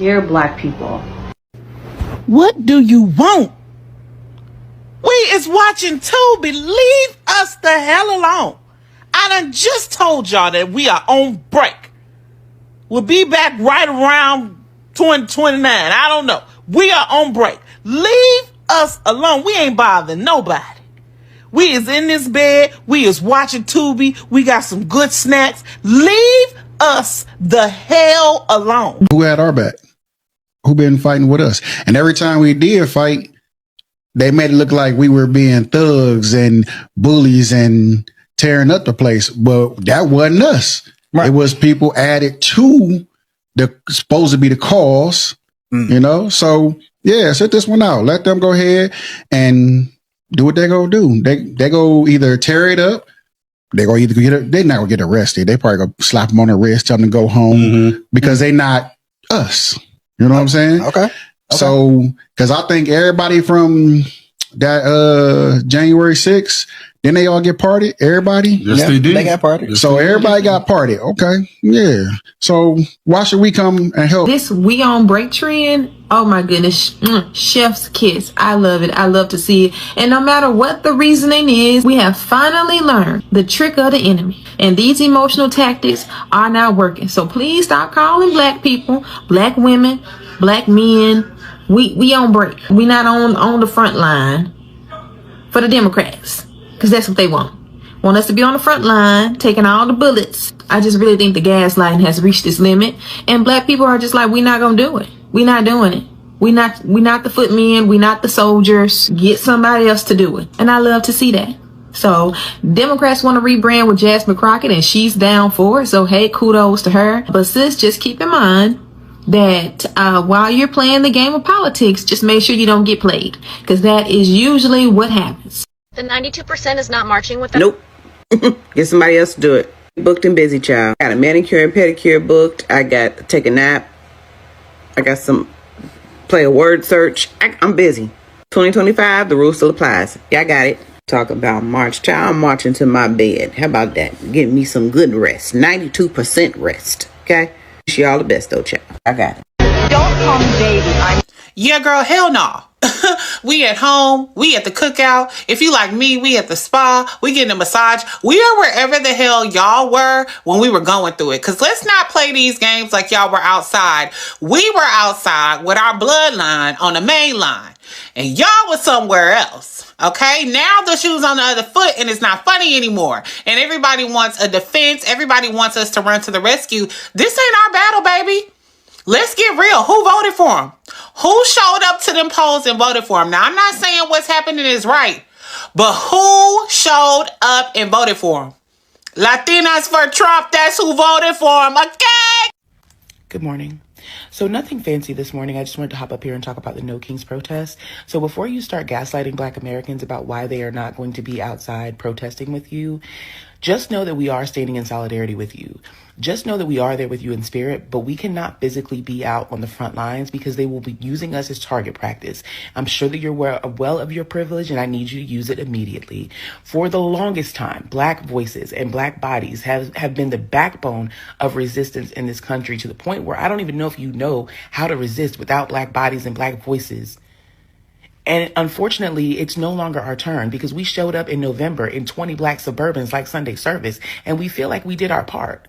Dear Black people, what do you want? We is watching Tubi. Leave us the hell alone. I done just told y'all that we are on break. We'll be back right around 2029. I don't know. We are on break. Leave us alone. We ain't bothering nobody. We is in this bed. We is watching Tubi. We got some good snacks. Leave us the hell alone. Who had our back? Who been fighting with us? And every time we did fight, they made it look like we were being thugs and bullies and tearing up the place. But that wasn't us. Right. It was people added to the supposed to be the cause, you know? So yeah, sit this one out. Let them go ahead and do what they go do. They go either tear it up. They go either they're not gonna get arrested. They probably go slap them on the wrist, tell them to go home because they not us. You know what I'm saying? Okay. So, because I think everybody from that January 6th, didn't they all get parted? Everybody? Yes, they did. They got parted. So everybody got parted. Okay. Yeah. So why should we come and help? This We On Break trend, oh my goodness, chef's kiss. I love it. I love to see it. And no matter what the reasoning is, we have finally learned the trick of the enemy. And these emotional tactics are not working. So please stop calling Black people, Black women, Black men. We on break. We not on the front line for the Democrats. Because that's what they want us to be on the front line, taking all the bullets. I just really think the gaslighting has reached its limit. And Black people are just like, we're not going to do it. We're not doing it. We not the footmen. We not the soldiers. Get somebody else to do it. And I love to see that. So Democrats want to rebrand with Jasmine Crockett and she's down for it. So hey, kudos to her. But sis, just keep in mind that while you're playing the game of politics, just make sure you don't get played. Because that is usually what happens. The 92% is not marching with them. Nope. Get somebody else to do it. Booked and busy, child. Got a manicure and pedicure booked. I got to take a nap. I got play a word search. I'm busy. 2025, the rule still applies. Yeah, I got it. Talk about March, child. I'm marching to my bed. How about that? Getting me some good rest. 92% rest. Okay? Wish you all the best, though, child. I got it. don't call me baby. Yeah, girl, hell no. We at home, we at the cookout. If you like me, we at the spa, we getting a massage. We are wherever the hell y'all were when we were going through it. Because let's not play these games like y'all were outside. We were outside with our bloodline on the main line. And y'all was somewhere else. Okay? Now the shoe's on the other foot and it's not funny anymore. And everybody wants a defense. Everybody wants us to run to the rescue. This ain't our battle, baby. Let's get real. Who voted for him? Who showed up to them polls and voted for him? Now, I'm not saying what's happening is right, but who showed up and voted for him? Latinas for Trump, that's who voted for him, okay? Good morning. So nothing fancy this morning. I just wanted to hop up here and talk about the No Kings protest. So before you start gaslighting Black Americans about why they are not going to be outside protesting with you, just know that we are standing in solidarity with you. Just know that we are there with you in spirit, but we cannot physically be out on the front lines because they will be using us as target practice. I'm sure that you're well of your privilege, and I need you to use it immediately. For the longest time, Black voices and Black bodies have been the backbone of resistance in this country, to the point where I don't even know if you know how to resist without Black bodies and Black voices. And unfortunately, it's no longer our turn because we showed up in November in 20 Black Suburbans like Sunday service, and we feel like we did our part.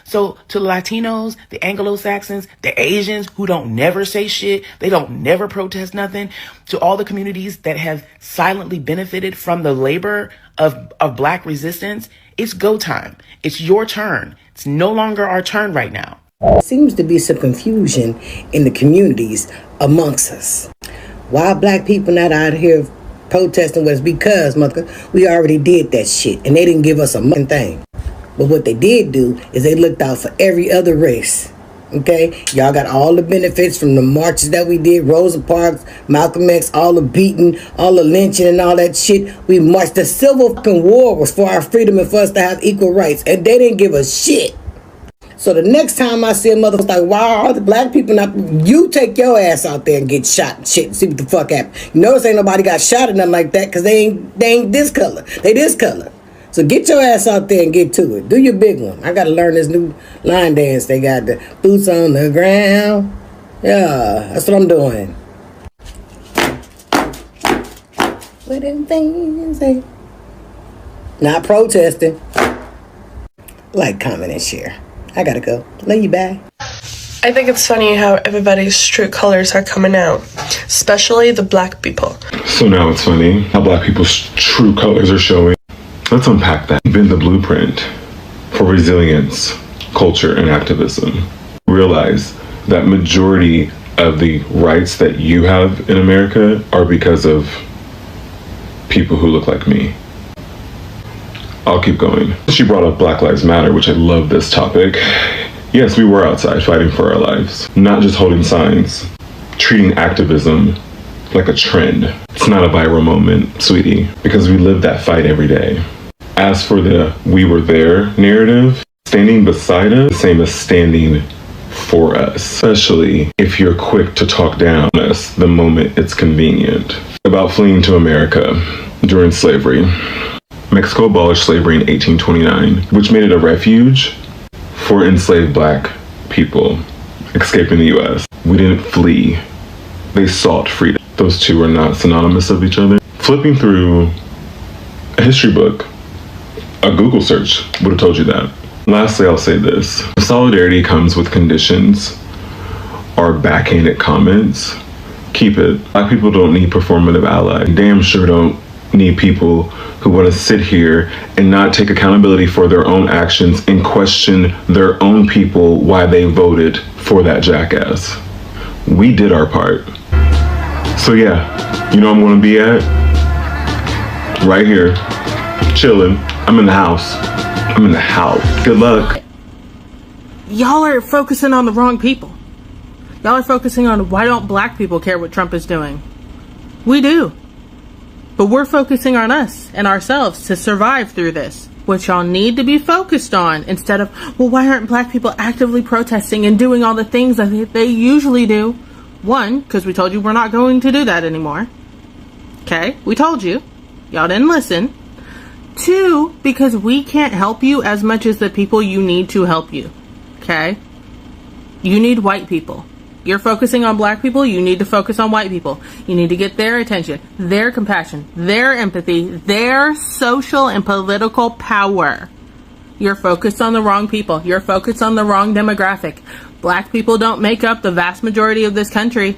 So to the Latinos, the Anglo-Saxons, the Asians who don't never say shit, they don't never protest nothing, to all the communities that have silently benefited from the labor of Black resistance, it's go time. It's your turn. It's no longer our turn right now. There seems to be some confusion in the communities amongst us. Why Black people not out here protesting was because, mother, we already did that shit and they didn't give us a thing. But what they did do is they looked out for every other race. Okay? Y'all got all the benefits from the marches that we did, Rosa Parks, Malcolm X, all the beating, all the lynching and all that shit. We marched. The Civil War was for our freedom and for us to have equal rights. And they didn't give a shit. So the next time I see a motherfucker like, why are the Black people not? You take your ass out there and get shot and shit and see what the fuck happened. You notice ain't nobody got shot or nothing like that because they ain't this color. They this color. So get your ass out there and get to it. Do your big one. I got to learn this new line dance. They got the boots on the ground. Yeah, that's what I'm doing. What them things say? Not protesting. Like, comment, and share. I gotta go. Love you, bye. I think it's funny how everybody's true colors are coming out, especially the black people. So now it's funny how black people's true colors are showing. Let's unpack that. Been the blueprint for resilience, culture, and activism. Realize that majority of the rights that you have in America are because of people who look like me. I'll keep going. She brought up Black Lives Matter, which I love this topic. Yes, we were outside fighting for our lives, not just holding signs, treating activism like a trend. It's not a viral moment, sweetie, because we live that fight every day. As for the "we were there" narrative, standing beside us is the same as standing for us, especially if you're quick to talk down us the moment it's convenient. About fleeing to America during slavery. Mexico abolished slavery in 1829, which made it a refuge for enslaved black people escaping the U.S. We didn't flee. They sought freedom. Those two are not synonymous of each other. Flipping through a history book, a Google search would have told you that. Lastly, I'll say this. Solidarity comes with conditions or backhanded comments. Keep it. Black people don't need performative allies. Damn sure don't need people who want to sit here and not take accountability for their own actions and question their own people why they voted for that jackass. We did our part. So yeah, you know I'm going to be at? Right here, chilling. I'm in the house. I'm in the house. Good luck. Y'all are focusing on the wrong people. Y'all are focusing on why don't black people care what Trump is doing. We do. But we're focusing on us and ourselves to survive through this. What y'all need to be focused on instead of, well, why aren't black people actively protesting and doing all the things that they usually do? One, because we told you we're not going to do that anymore. Okay? We told you. Y'all didn't listen. Two, because we can't help you as much as the people you need to help you. Okay? You need white people. You're focusing on black people, you need to focus on white people. You need to get their attention, their compassion, their empathy, their social and political power. You're focused on the wrong people. You're focused on the wrong demographic. Black people don't make up the vast majority of this country.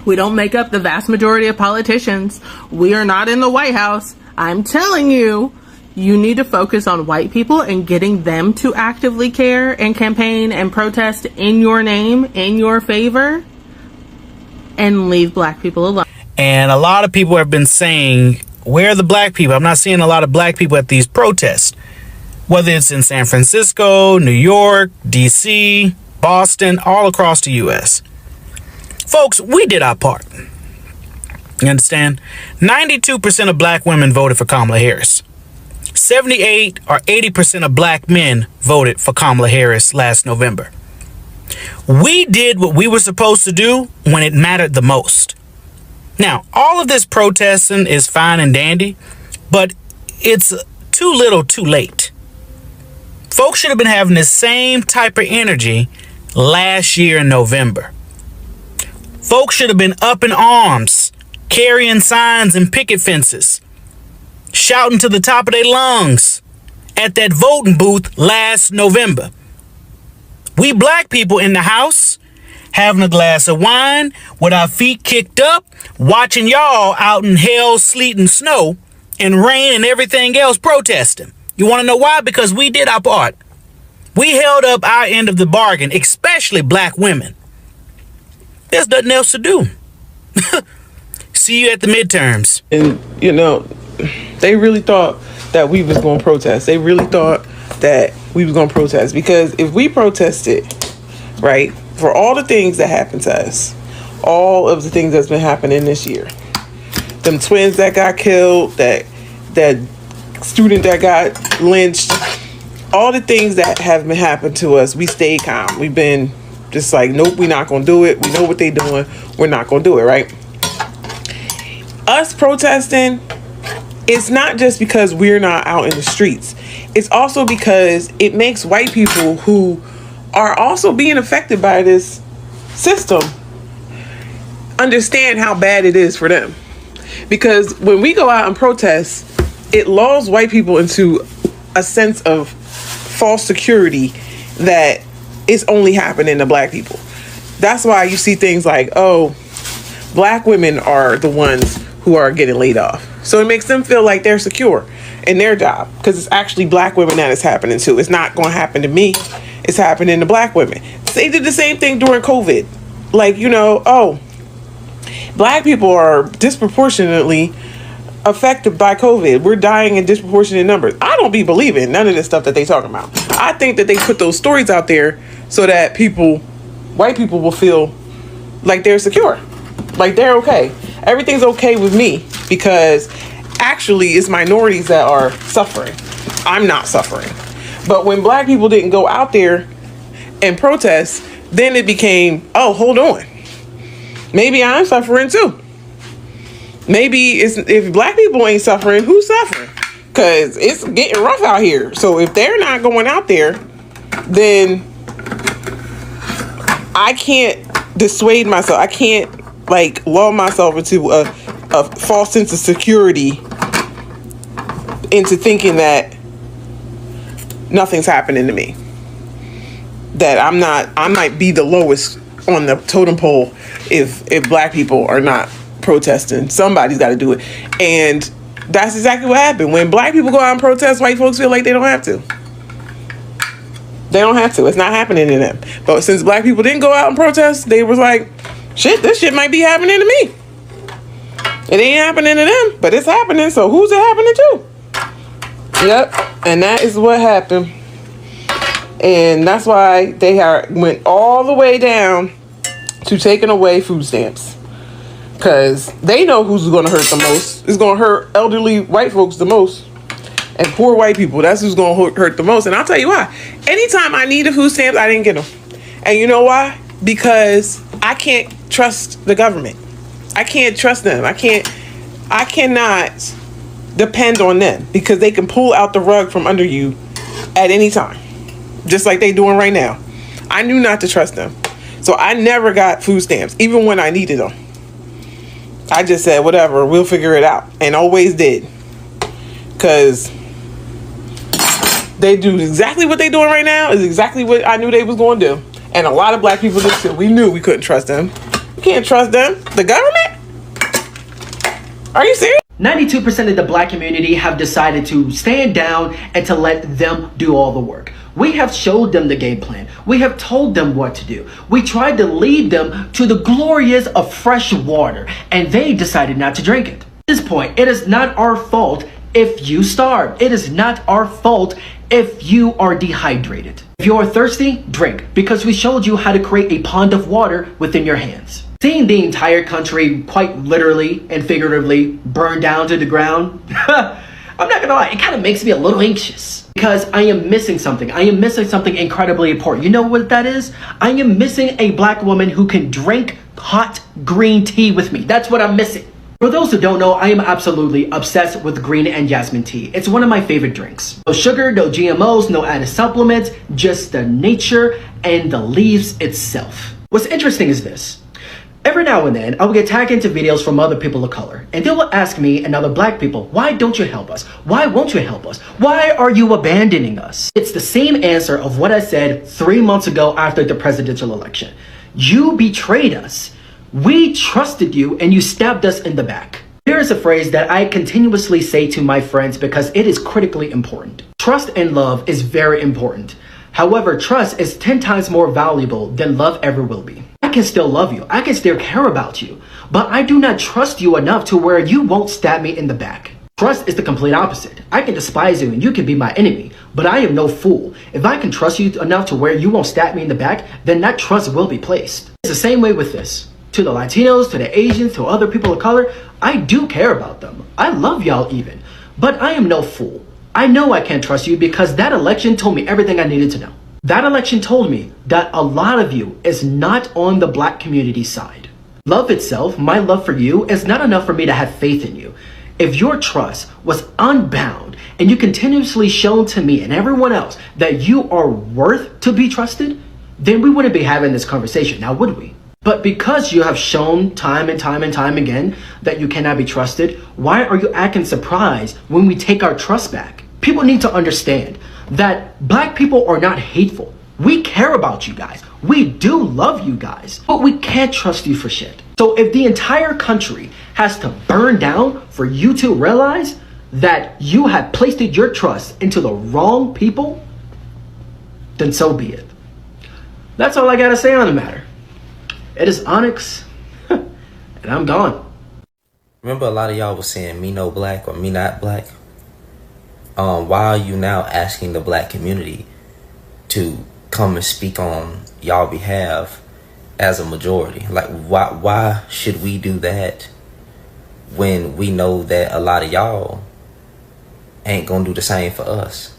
We don't make up the vast majority of politicians. We are not in the White House. I'm telling you, you need to focus on white people and getting them to actively care and campaign and protest in your name, in your favor, and leave black people alone. And a lot of people have been saying, where are the black people? I'm not seeing a lot of black people at these protests, whether it's in San Francisco, New York, DC, Boston, all across the U.S. Folks, we did our part. You understand? 92% of black women voted for Kamala Harris. 78 or 80% of black men voted for Kamala Harris last November. We did what we were supposed to do when it mattered the most. Now, all of this protesting is fine and dandy, but it's too little too late. Folks should have been having the same type of energy last year in November. Folks should have been up in arms, carrying signs and picket fences, shouting to the top of their lungs at that voting booth last November. We black people in the house having a glass of wine with our feet kicked up, watching y'all out in hell, sleet, and snow, and rain and everything else protesting. You want to know why? Because we did our part. We held up our end of the bargain, especially black women. There's nothing else to do. See you at the midterms. And, you know, they really thought that we was going to protest. They really thought that we was going to protest. Because if we protested, right, for all the things that happened to us, all of the things that's been happening this year, them twins that got killed, that student that got lynched, all the things that have been happening to us, we stayed calm. We've been just like, nope, we're not going to do it. We know what they're doing. We're not going to do it, right? Us protesting, it's not just because we're not out in the streets. It's also because it makes white people who are also being affected by this system understand how bad it is for them. Because when we go out and protest, it lulls white people into a sense of false security that is only happening to black people. That's why you see things like, oh, black women are the ones who are getting laid off. So it makes them feel like they're secure in their job, because it's actually black women that it's happening to. It's not going to happen to me. It's happening to black women. They did the same thing during COVID. Like, you know, oh, black people are disproportionately affected by COVID. We're dying in disproportionate numbers. I don't be believing none of this stuff that they talking about. I think that they put those stories out there so that people, white people, will feel like they're secure, like they're okay. Everything's okay with me, because actually it's minorities that are suffering. I'm not suffering. But when black people didn't go out there and protest, then it became, oh, hold on, maybe I'm suffering too. Maybe if black people ain't suffering, who's suffering? Because it's getting rough out here. So if they're not going out there, then I can't dissuade myself. I can't like lull myself into a false sense of security, into thinking that nothing's happening to me. That I might be the lowest on the totem pole if black people are not protesting. Somebody's got to do it. And that's exactly what happened. When black people go out and protest, white folks feel like they don't have to. They don't have to. It's not happening to them. But since black people didn't go out and protest, they was like, shit, this shit might be happening to me. It ain't happening to them, but it's happening. So who's it happening to? Yep. And that is what happened. And that's why they went all the way down to taking away food stamps. Because they know who's going to hurt the most. It's going to hurt elderly white folks the most. And poor white people, that's who's going to hurt the most. And I'll tell you why. Anytime I needed food stamps, I didn't get them. And you know why? Because I can't trust the government. I can't trust them. I cannot depend on them, because they can pull out the rug from under you at any time. Just like they doing right now. I knew not to trust them. So I never got food stamps, even when I needed them. I just said, whatever, we'll figure it out. And always did. Because they do exactly what they doing right now is exactly what I knew they was going to do. And a lot of black people did too. We knew we couldn't trust them. You can't trust them. The government? Are you serious? 92% of the black community have decided to stand down and to let them do all the work. We have showed them the game plan. We have told them what to do. We tried to lead them to the glorious of fresh water, and they decided not to drink it. At this point, it is not our fault if you starve. It is not our fault if you are dehydrated. If you are thirsty, drink, because we showed you how to create a pond of water within your hands. Seeing the entire country quite literally and figuratively burn down to the ground, I'm not gonna lie, it kind of makes me a little anxious, because I am missing something. I am missing something incredibly important. You know what that is? I am missing a black woman who can drink hot green tea with me. That's what I'm missing. For those who don't know, I am absolutely obsessed with green and jasmine tea. It's one of my favorite drinks. No sugar, no GMOs, no added supplements, just the nature and the leaves itself. What's interesting is this. Every now and then, I will get tagged into videos from other people of color, and they will ask me and other black people, why don't you help us? Why won't you help us? Why are you abandoning us? It's the same answer of what I said 3 months ago after the presidential election. You betrayed us. We trusted you and you stabbed us in the back. Here is a phrase that I continuously say to my friends because it is critically important. Trust and love is very important. However, trust is 10 times more valuable than love ever will be. I can still love you. I can still care about you. But I do not trust you enough to where you won't stab me in the back. Trust is the complete opposite. I can despise you and you can be my enemy, but I am no fool. If I can trust you enough to where you won't stab me in the back, then that trust will be placed. It's the same way with this. To the Latinos, to the Asians, to other people of color, I do care about them. I love y'all even. But I am no fool. I know I can't trust you because that election told me everything I needed to know. That election told me that a lot of you is not on the black community side. Love itself, my love for you, is not enough for me to have faith in you. If your trust was unbound and you continuously shown to me and everyone else that you are worth to be trusted, then we wouldn't be having this conversation now, would we? But because you have shown time and time and time again that you cannot be trusted, why are you acting surprised when we take our trust back? People need to understand that black people are not hateful. We care about you guys. We do love you guys, but we can't trust you for shit. So if the entire country has to burn down for you to realize that you have placed your trust into the wrong people, then so be it. That's all I gotta say on the matter. It is Onyx, and I'm gone. Remember a lot of y'all was saying me no black or me not black? Why are you now asking the black community to come and speak on y'all behalf as a majority? Like, why should we do that when we know that a lot of y'all ain't gonna do the same for us?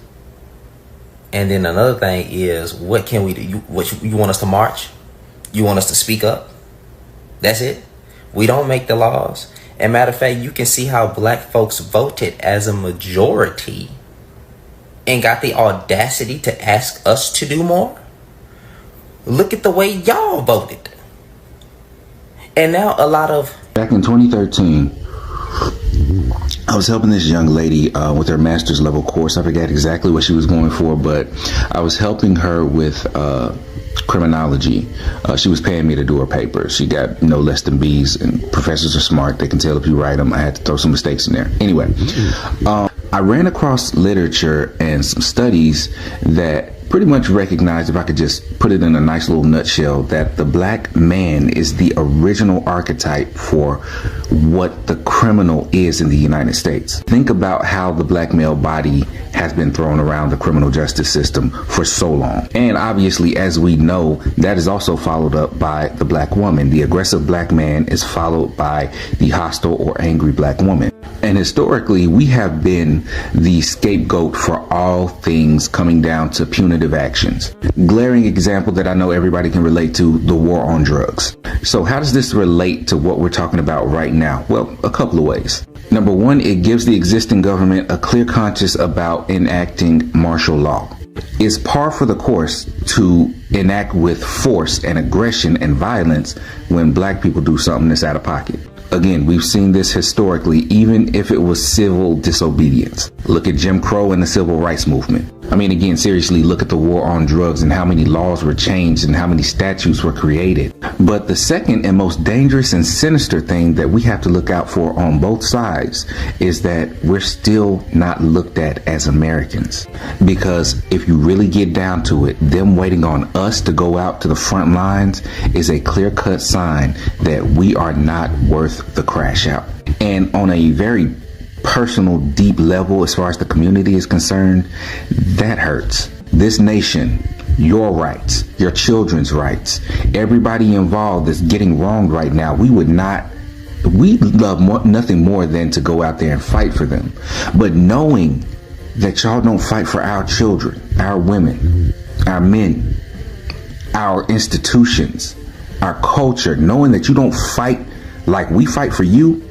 And then another thing is, what can we do? You want us to march? You want us to speak up? That's it? We don't make the laws. And matter of fact, you can see how black folks voted as a majority and got the audacity to ask us to do more. Look at the way y'all voted. And now a lot of... Back in 2013, I was helping this young lady with her master's level course. I forget exactly what she was going for, but I was helping her with criminology. She was paying me to do her paper. She got no less than B's, and professors are smart. They can tell if you write them. I had to throw some mistakes in there. Anyway, I ran across literature and some studies that pretty much recognized, if I could just put it in a nice little nutshell, that the black man is the original archetype for what the criminal is in the United States. Think about how the black male body has been thrown around the criminal justice system for so long. And obviously, as we know, that is also followed up by the black woman. The aggressive black man is followed by the hostile or angry black woman. And historically, we have been the scapegoat for all things coming down to punitive actions. Glaring example that I know everybody can relate to, the war on drugs. So how does this relate to what we're talking about right now? Well, a couple of ways. Number one, it gives the existing government a clear conscience about enacting martial law. It's par for the course to enact with force and aggression and violence when black people do something that's out of pocket. Again, we've seen this historically, even if it was civil disobedience. Look at Jim Crow and the Civil Rights Movement. I mean, again, seriously, look at the war on drugs and how many laws were changed and how many statutes were created. But the second and most dangerous and sinister thing that we have to look out for on both sides is that we're still not looked at as Americans. Because if you really get down to it, them waiting on us to go out to the front lines is a clear-cut sign that we are not worth the crash out. And on a very personal, deep level, as far as the community is concerned, that hurts. This nation, your rights, your children's rights, everybody involved is getting wronged right now. We love nothing more than to go out there and fight for them. But knowing that y'all don't fight for our children, our women, our men, our institutions, our culture, knowing that you don't fight like we fight for you,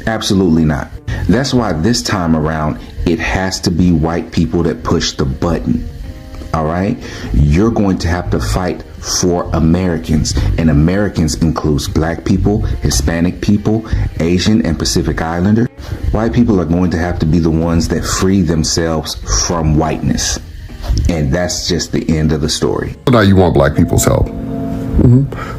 absolutely not. That's why this time around, it has to be white people that push the button. All right? You're going to have to fight for Americans, and Americans includes black people, Hispanic people, Asian and Pacific Islander. White people are going to have to be the ones that free themselves from whiteness. And that's just the end of the story. So now you want black people's help.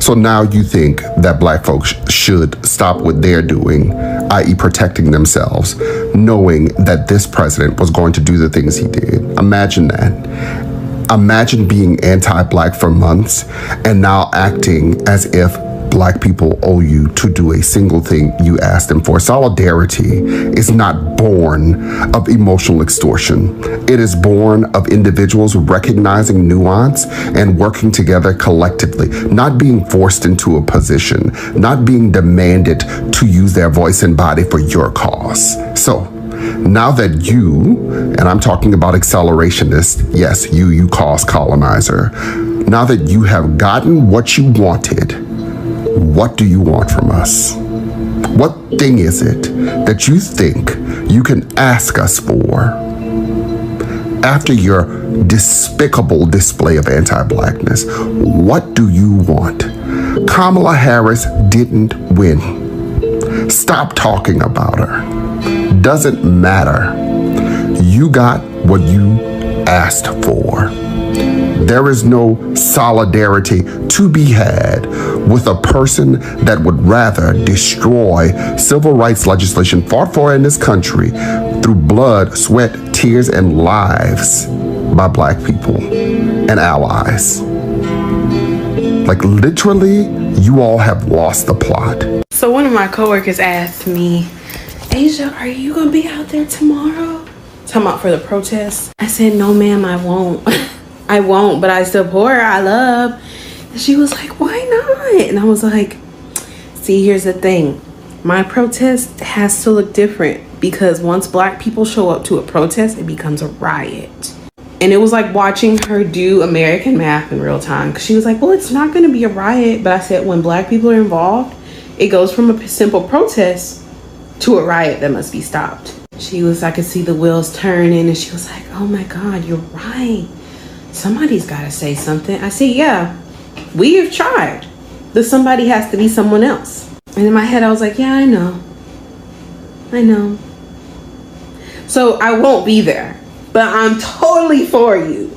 So now you think that black folks should stop what they're doing, i.e. protecting themselves, knowing that this president was going to do the things he did. Imagine that. Imagine being anti-black for months and now acting as if black people owe you to do a single thing you asked them for. Solidarity is not born of emotional extortion. It is born of individuals recognizing nuance and working together collectively, not being forced into a position, not being demanded to use their voice and body for your cause. So now that you, and I'm talking about accelerationist, yes, you cause colonizer, now that you have gotten what you wanted, what do you want from us? What thing is it that you think you can ask us for after your despicable display of anti-blackness? What do you want? Kamala Harris didn't win. Stop talking about her. Doesn't matter. You got what you asked for. There is no solidarity to be had with a person that would rather destroy civil rights legislation fought for in this country through blood, sweat, tears, and lives by Black people and allies. Like, literally, you all have lost the plot. So one of my coworkers asked me, Asia, are you gonna be out there tomorrow? Talking about for the protest. I said, no ma'am, I won't. I won't, but I support, I love. And she was like, why not? And I was like, see, here's the thing. My protest has to look different because once Black people show up to a protest, it becomes a riot. And it was like watching her do American math in real time. Cause she was like, well, it's not gonna be a riot. But I said, when Black people are involved, it goes from a simple protest to a riot that must be stopped. She was, I could see the wheels turning and she was like, oh my God, you're right. Somebody's gotta say something. I said, yeah, we have tried. The somebody has to be someone else. And in my head, I was like, yeah, I know. So I won't be there, but I'm totally for you.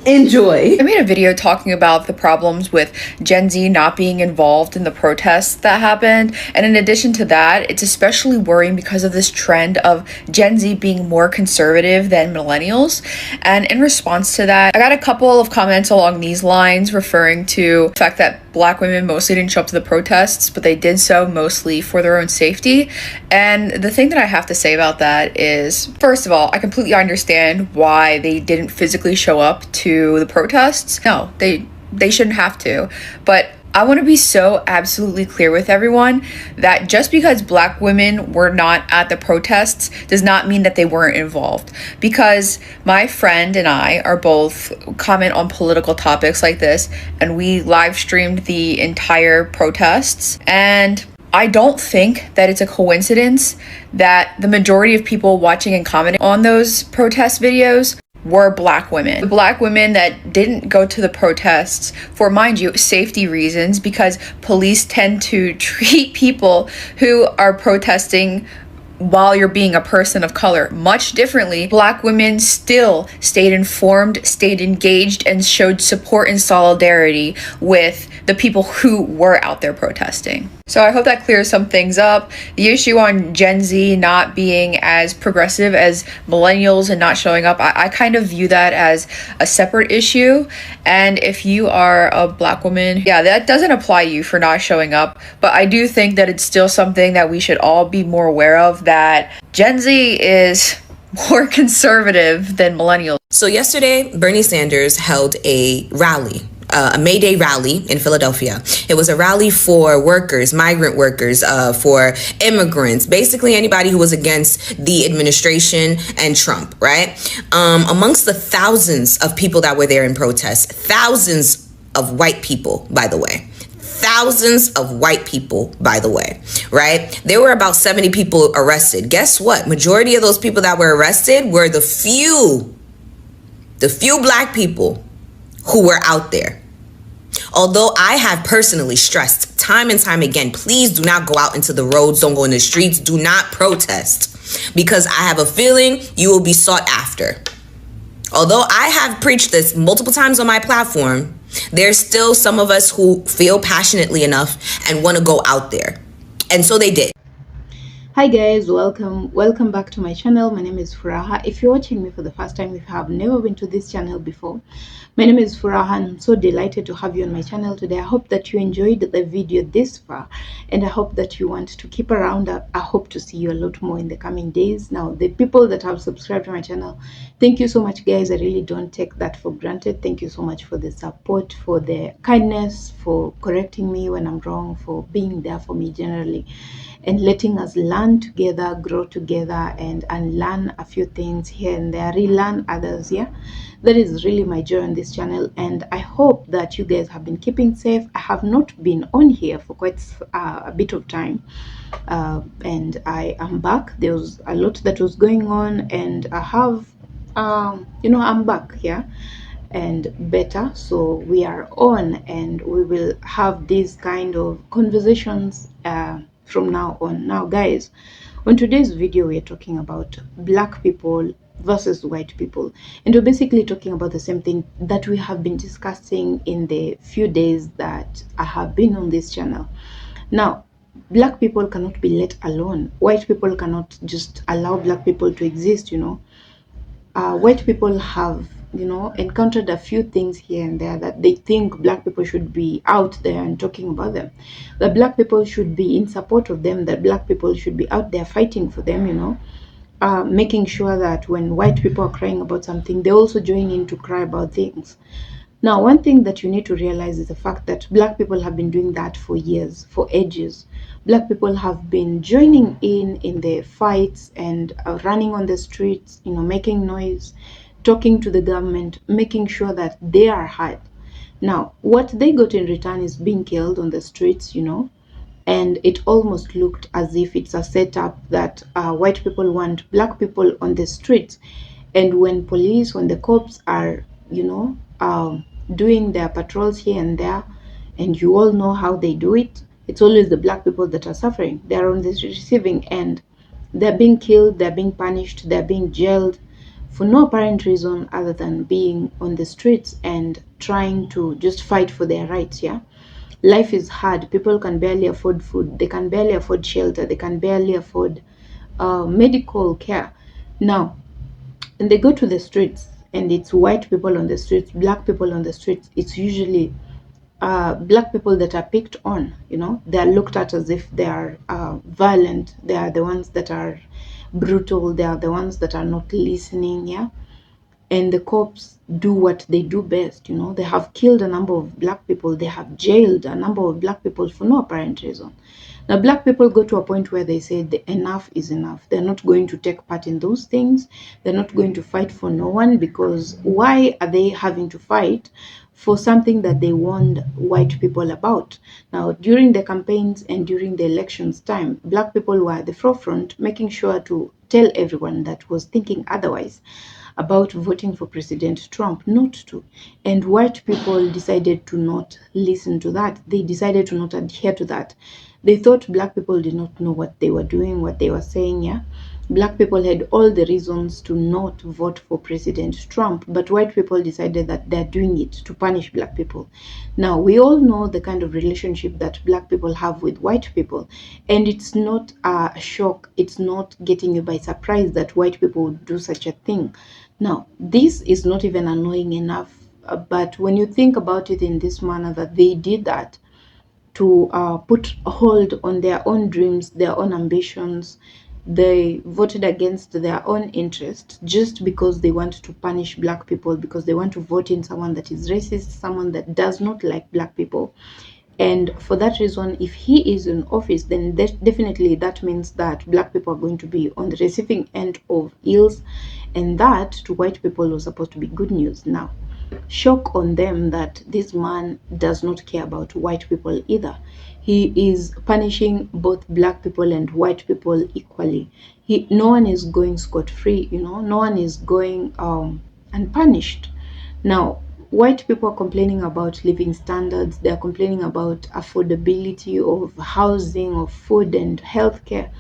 Enjoy. I made a video talking about the problems with Gen Z not being involved in the protests that happened. And in addition to that, it's especially worrying because of this trend of Gen Z being more conservative than millennials. And in response to that, I got a couple of comments along these lines referring to the fact that Black women mostly didn't show up to the protests, but they did so mostly for their own safety. And the thing that I have to say about that is, first of all, I completely understand why they didn't physically show up to the protests. No, they shouldn't have to. But I want to be so absolutely clear with everyone that just because Black women were not at the protests does not mean that they weren't involved. Because my friend and I are both comment on political topics like this, and we live streamed the entire protests. And I don't think that it's a coincidence that the majority of people watching and commenting on those protest videos were Black women. The Black women that didn't go to the protests for, mind you, safety reasons, because police tend to treat people who are protesting while you're being a person of color much differently. Black women still stayed informed, stayed engaged, and showed support and solidarity with the people who were out there protesting. So I hope that clears some things up. The issue on Gen Z not being as progressive as millennials and not showing up, I kind of view that as a separate issue. And if you are a Black woman, yeah, that doesn't apply to you for not showing up. But I do think that it's still something that we should all be more aware of, that Gen Z is more conservative than millennials. So yesterday, Bernie Sanders held a rally, a May Day rally in Philadelphia. It was a rally for workers, migrant workers, for immigrants, basically anybody who was against the administration and Trump, right? Amongst the thousands of people that were there in protest, thousands of white people, by the way. Thousands of white people, by the way, right? There were about 70 people arrested. Guess what? Majority of those people that were arrested were the few Black people who were out there. Although I have personally stressed time and time again, please do not go out into the roads, don't go in the streets, do not protest, because I have a feeling you will be sought after. Although I have preached this multiple times on my platform, there's still some of us who feel passionately enough and want to go out there. And so they did. Hi guys, welcome back to my channel. My name is Furaha. If you're watching me for the first time, if you have never been to this channel before, my name is Furaha and I'm so delighted to have you on my channel today. I hope that you enjoyed the video this far and I hope that you want to keep around. I hope to see you a lot more in the coming days. Now, the people that have subscribed to my channel, thank you so much guys. I really don't take that for granted. Thank you so much for the support, for the kindness, for correcting me when I'm wrong, for being there for me generally, and letting us learn together, grow together, and unlearn a few things here and there, relearn others. Yeah, that is really my joy on this channel, and I hope that you guys have been keeping safe. I have not been on here for quite a bit of time, and I am back. There was a lot that was going on, and I have I'm back here. and better. So we are on, and we will have these kind of conversations from now on. Now guys, on today's video we're talking about black people versus white people, and we're basically talking about the same thing that we have been discussing in the few days that I have been on this channel. Now, black people cannot be let alone. White people cannot just allow black people to exist, you know. White people have, you know, encountered a few things here and there that they think black people should be out there and talking about them. That black people should be in support of them, that black people should be out there fighting for them, you know. Making sure that when white people are crying about something, they also join in to cry about things. Now, one thing that you need to realize is the fact that black people have been doing that for years, for ages. Black people have been joining in the fights and running on the streets, you know, making noise, talking to the government, making sure that they are heard. Now, what they got in return is being killed on the streets, you know, and it almost looked as if it's a setup that white people want black people on the streets. And when the cops are, you know, doing their patrols here and there, and you all know how they do it, it's always the black people that are suffering. They're on the receiving end. They're being killed, they're being punished, they're being jailed for no apparent reason other than being on the streets and trying to just fight for their rights. Yeah, life is hard. People can barely afford food, they can barely afford shelter, they can barely afford medical care. Now, and they go to the streets, and it's white people on the streets, black people on the streets. It's usually black people that are picked on, you know. They are looked at as if they are violent. They are the ones that are brutal. They are the ones that are not listening. Yeah, and the cops do what they do best, you know. They have killed a number of black people, they have jailed a number of black people for no apparent reason. Now, black people go to a point where they say enough is enough. They're not going to take part in those things. They're not going to fight for no one, because why are they having to fight for something that they warned white people about? Now, during the campaigns and during the elections time, black people were at the forefront, making sure to tell everyone that was thinking otherwise about voting for President Trump not to. And white people decided to not listen to that. They decided to not adhere to that. They thought black people did not know what they were doing, what they were saying. Yeah, black people had all the reasons to not vote for President Trump, but white people decided that they're doing it to punish black people. Now, we all know the kind of relationship that black people have with white people, and it's not a shock, it's not getting you by surprise that white people would do such a thing. Now, this is not even annoying enough, but when you think about it in this manner, that they did that to put a hold on their own dreams, their own ambitions, they voted against their own interest just because they want to punish black people, because they want to vote in someone that is racist, someone that does not like black people. And for that reason, if he is in office, then definitely that means that black people are going to be on the receiving end of ills, and that to white people was supposed to be good news. Now, shock on them that this man does not care about white people either. He is punishing both black people and white people equally. No one is going scot-free, you know. No one is going unpunished. Now, white people are complaining about living standards. They are complaining about affordability of housing, of food and healthcare.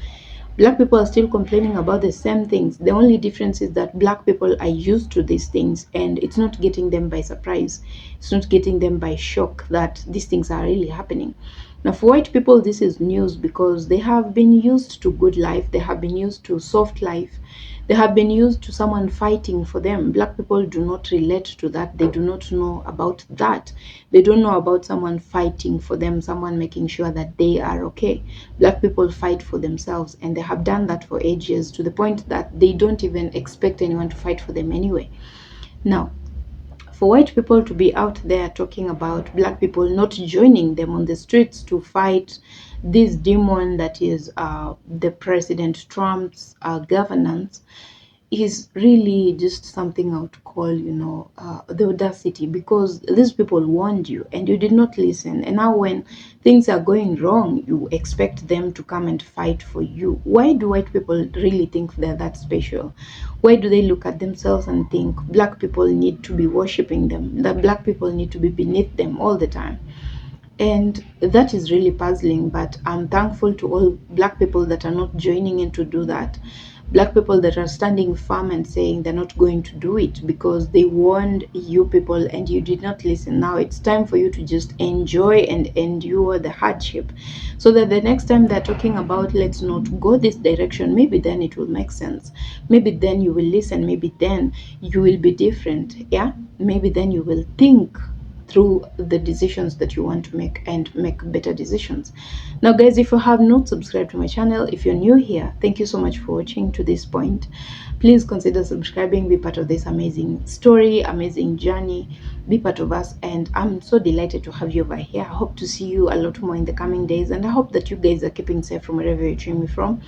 Black people are still complaining about the same things. The only difference is that black people are used to these things, and it's not getting them by surprise. It's not getting them by shock that these things are really happening. Now, for white people, this is news because they have been used to good life. They have been used to soft life. They have been used to someone fighting for them. Black people do not relate to that. They do not know about that. They don't know about someone fighting for them, someone making sure that they are okay. Black people fight for themselves, and they have done that for ages, to the point that they don't even expect anyone to fight for them anyway. Now, for white people to be out there talking about black people not joining them on the streets to fight this demon that is the President Trump's governance, is really just something I would call, the audacity, because these people warned you and you did not listen. And now when things are going wrong, you expect them to come and fight for you. Why do white people really think they're that special? Why do they look at themselves and think black people need to be worshiping them, that black people need to be beneath them all the time? And that is really puzzling, but I'm thankful to all black people that are not joining in to do that. Black people that are standing firm and saying they're not going to do it because they warned you people and you did not listen. Now it's time for you to just enjoy and endure the hardship, so that the next time they're talking about let's not go this direction, maybe then it will make sense. Maybe then you will listen. Maybe then you will be different. Yeah, maybe then you will think through the decisions that you want to make and make better decisions. Now guys, if you have not subscribed to my channel, if you're new here, thank you so much for watching to this point. Please consider subscribing, be part of this amazing story, amazing journey, be part of us. And I'm so delighted to have you over here. I hope to see you a lot more in the coming days, and I hope that you guys are keeping safe from wherever you're tuning me from.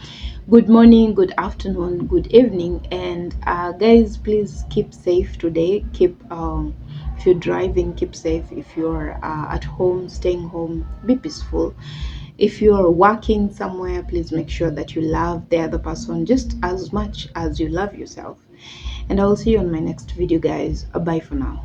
Good morning, good afternoon, good evening, and guys, please keep safe today. Keep if you're driving, keep safe. If you're at home, staying home, be peaceful. If you're working somewhere, please make sure that you love the other person just as much as you love yourself. And I will see you on my next video, guys. Bye for now.